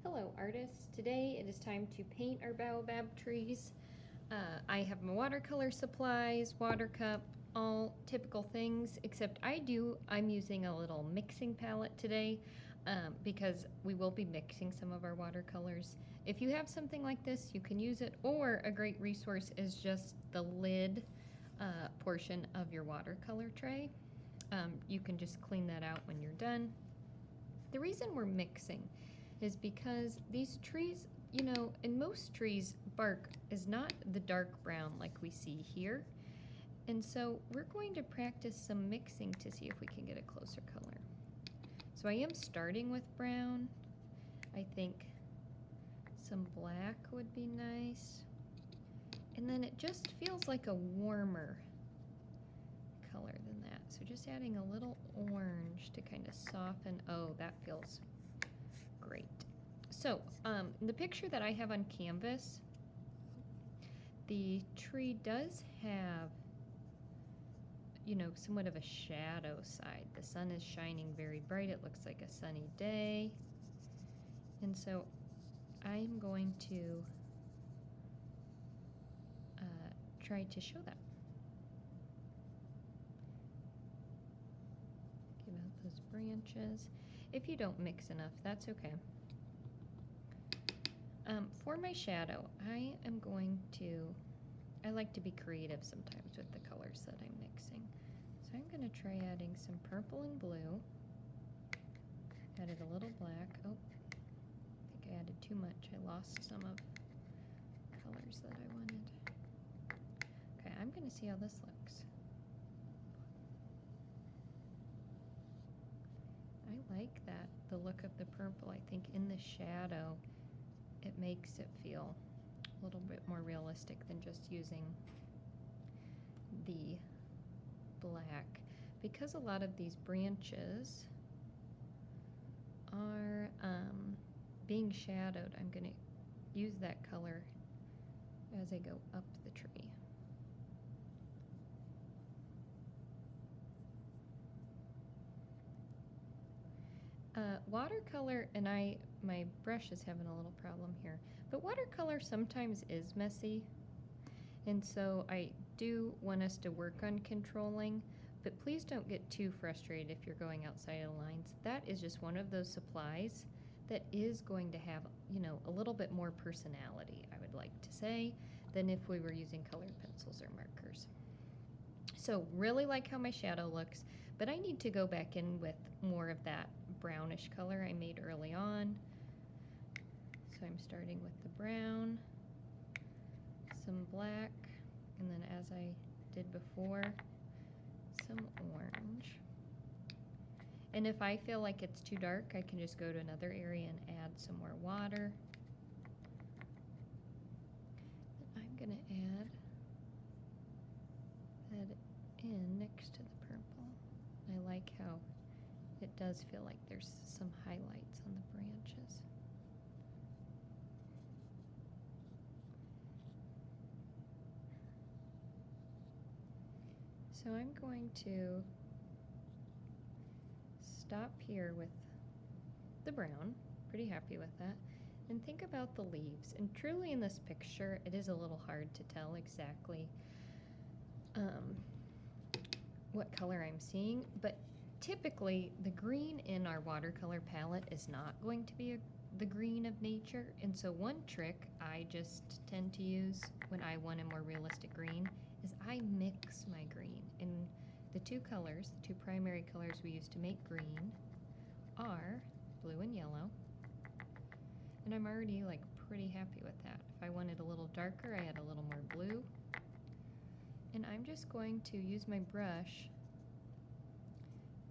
Hello artists, today it is time to paint our baobab trees. I have my watercolor supplies, water cup, all typical things, except I'm using a little mixing palette today because we will be mixing some of our watercolors. If you have something like this, you can use it, or a great resource is just the lid portion of your watercolor tray. You can just clean that out when you're done. The reason we're mixing is because these trees, in most trees, bark is not the dark brown like we see here. And so we're going to practice some mixing to see if we can get a closer color. So I am starting with brown. I think some black would be nice. And then it just feels like a warmer color than that. So just adding a little orange to kind of soften. Oh, that feels great. So the picture that I have on canvas, the tree does have, somewhat of a shadow side. The sun is shining very bright. It looks like a sunny day. And so I'm going to try to show that. Give out those branches. If you don't mix enough, that's okay. For my shadow, I like to be creative sometimes with the colors that I'm mixing. So I'm going to try adding some purple and blue. Added a little black. Oh, I think I added too much. I lost some of the colors that I wanted. Okay, I'm going to see how this looks. I like that, the look of the purple. I think in the shadow, it makes it feel a little bit more realistic than just using the black. Because a lot of these branches are being shadowed, I'm going to use that color as I go up the tree. Watercolor, and my brush is having a little problem here, but watercolor sometimes is messy, and so I do want us to work on controlling, but please don't get too frustrated if you're going outside of the lines. That is just one of those supplies that is going to have, a little bit more personality, I would like to say, than if we were using colored pencils or markers. So really like how my shadow looks, but I need to go back in with more of that brownish color I made early on. So I'm starting with the brown, some black, and then as I did before, some orange. And if I feel like it's too dark, I can just go to another area and add some more water. And I'm going to add that in next to the purple. I like how it does feel like there's some highlights on the branches. So I'm going to stop here with the brown. Pretty happy with that. And think about the leaves. And truly in this picture, it is a little hard to tell exactly what color I'm seeing, but typically the green in our watercolor palette is not going to be the green of nature, and so one trick I just tend to use when I want a more realistic green is I mix my green. And the two colors, the two primary colors we use to make green are blue and yellow, and I'm already pretty happy with that. If I wanted a little darker, I add a little more blue. And I'm just going to use my brush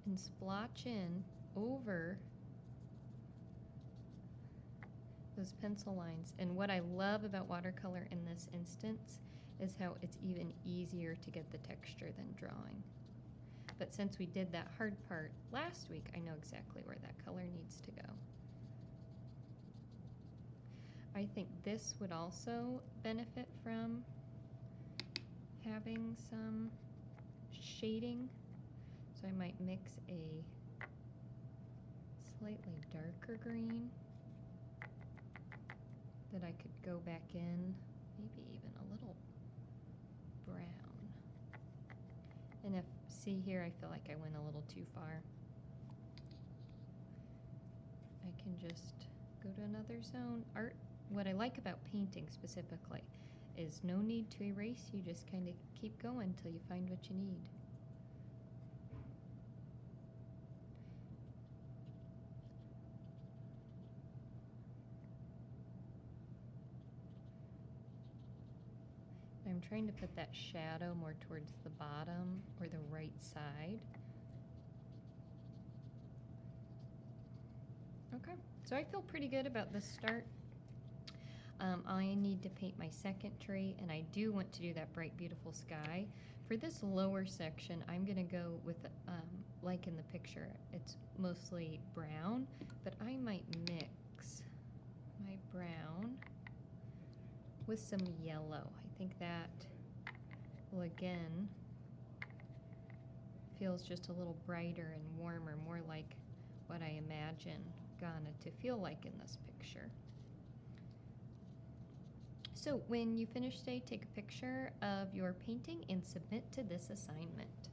and splotch in over those pencil lines. And what I love about watercolor in this instance is how it's even easier to get the texture than drawing. But since we did that hard part last week, I know exactly where that color needs to go. I think this would also benefit from having some shading, so I might mix a slightly darker green that I could go back in, maybe even a little brown. And if, see here, I feel like I went a little too far. I can just go to another zone. Art, what I like about painting specifically is no need to erase. You just kind of keep going till you find what you need. I'm trying to put that shadow more towards the bottom or the right side. Okay, so I feel pretty good about this start. I need to paint my second tree, and I do want to do that bright, beautiful sky. For this lower section, I'm going to go with, like in the picture, it's mostly brown, but I might mix my brown with some yellow. I think that will, again, feels just a little brighter and warmer, more like what I imagine Ghana to feel like in this picture. So when you finish today, take a picture of your painting and submit to this assignment.